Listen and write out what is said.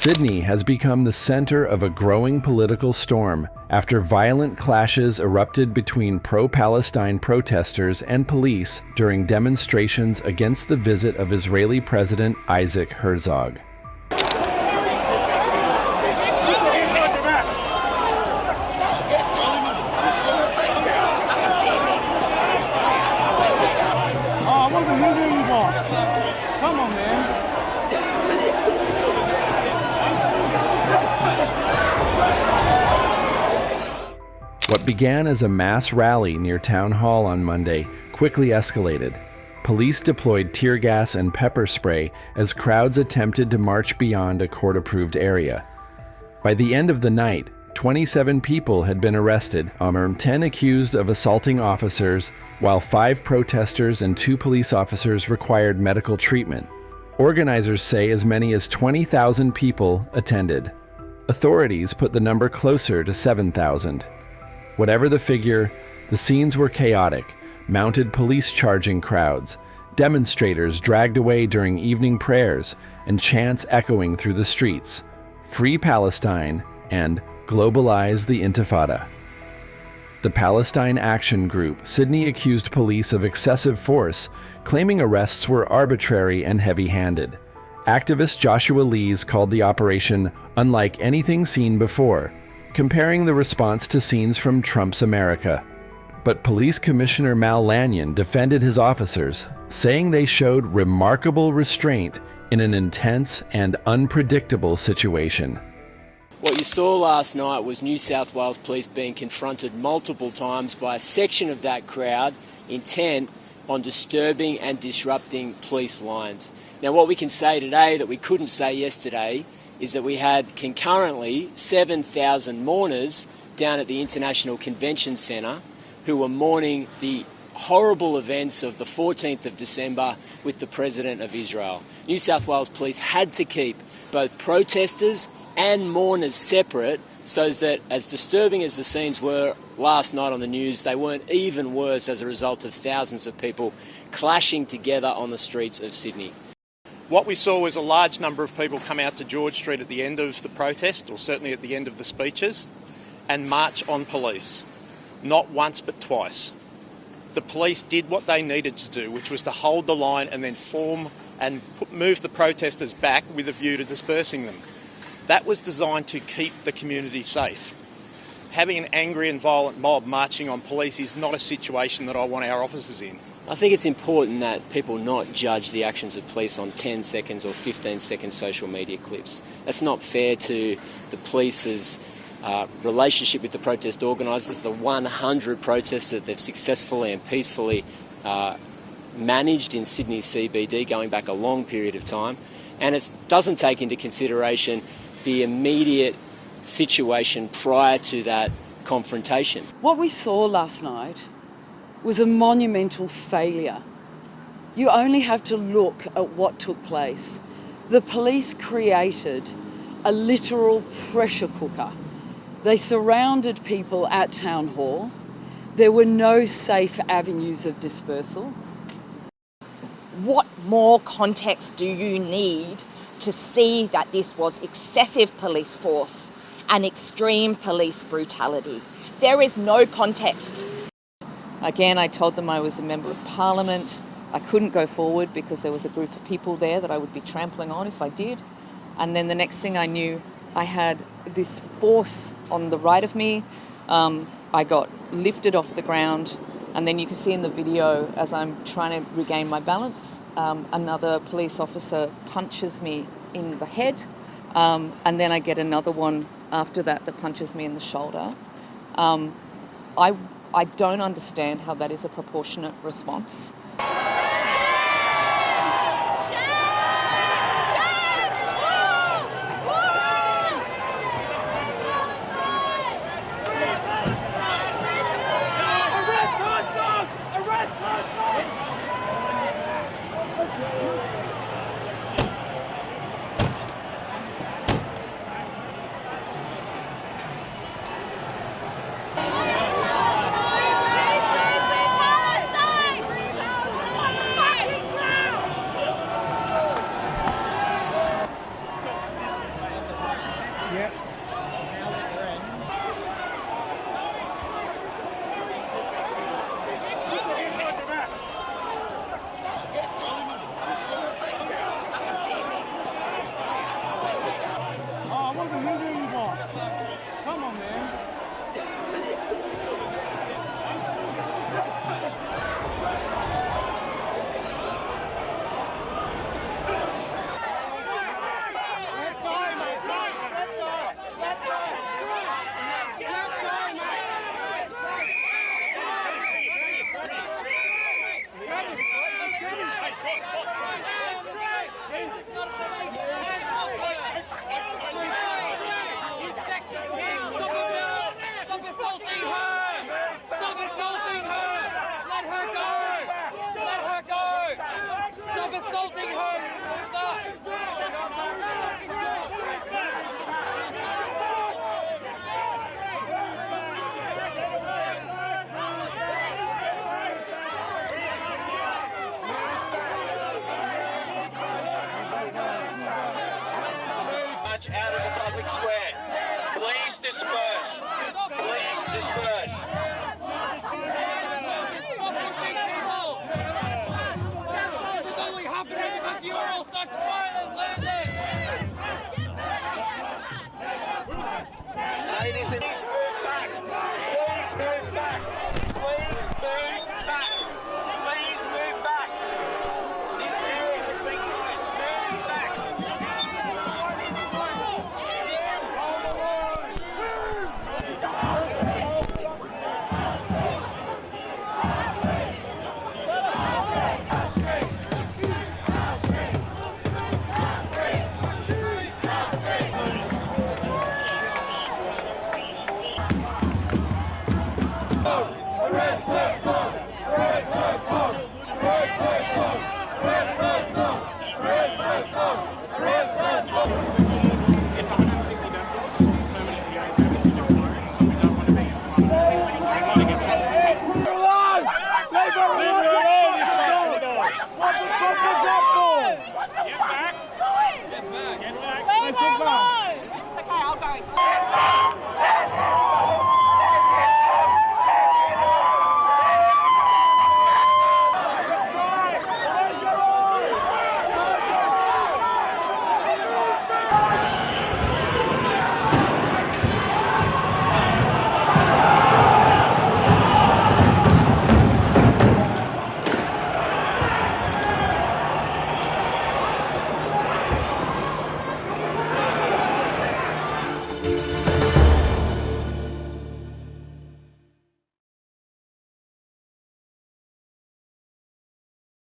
Sydney has become the center of a growing political storm after violent clashes erupted between pro-Palestine protesters and police during demonstrations against the visit of Israeli President Isaac Herzog. I wasn't moving you, boss. Come on, man. What began as a mass rally near Town Hall on Monday quickly escalated. Police deployed tear gas and pepper spray as crowds attempted to march beyond a court-approved area. By the end of the night, 27 people had been arrested, 10 accused of assaulting officers, while 5 protesters and 2 police officers required medical treatment. Organizers say as many as 20,000 people attended. Authorities put the number closer to 7,000. Whatever the figure, the scenes were chaotic, mounted police charging crowds, demonstrators dragged away during evening prayers, and chants echoing through the streets, "Free Palestine" and "Globalise the intifada." The Palestine Action Group, Sydney, accused police of excessive force, claiming arrests were arbitrary and heavy-handed. Activist Joshua Lees called the operation unlike anything seen before, comparing the response to scenes from Trump's America. But Police Commissioner Mal Lanyon defended his officers, saying they showed remarkable restraint in an intense and unpredictable situation. What you saw last night was New South Wales Police being confronted multiple times by a section of that crowd intent on disturbing and disrupting police lines. Now, what we can say today that we couldn't say yesterday is that we had concurrently 7,000 mourners down at the International Convention Centre who were mourning the horrible events of the 14th of December with the President of Israel. New South Wales Police had to keep both protesters and mourners separate so that, as disturbing as the scenes were last night on the news, they weren't even worse as a result of thousands of people clashing together on the streets of Sydney. What we saw was a large number of people come out to George Street at the end of the protest, or certainly at the end of the speeches, and march on police. Not once but twice. The police did what they needed to do, which was to hold the line and then form and move the protesters back with a view to dispersing them. That was designed to keep the community safe. Having an angry and violent mob marching on police is not a situation that I want our officers in. I think it's important that people not judge the actions of police on 10 seconds or 15-second social media clips. That's not fair to the police's relationship with the protest organisers, the 100 protests that they've successfully and peacefully managed in Sydney CBD going back a long period of time. And it doesn't take into consideration the immediate situation prior to that confrontation. What we saw last night was a monumental failure. You only have to look at what took place. The police created a literal pressure cooker. They surrounded people at Town Hall. There were no safe avenues of dispersal. What more context do you need to see that this was excessive police force and extreme police brutality? There is no context. Again, I told them I was a member of Parliament. I couldn't go forward because there was a group of people there that I would be trampling on if I did. And then the next thing I knew, I had this force on the right of me. I got lifted off the ground. And then you can see in the video, as I'm trying to regain my balance, another police officer punches me in the head. And then I get another one after that punches me in the shoulder. I don't understand how that is a proportionate response. News.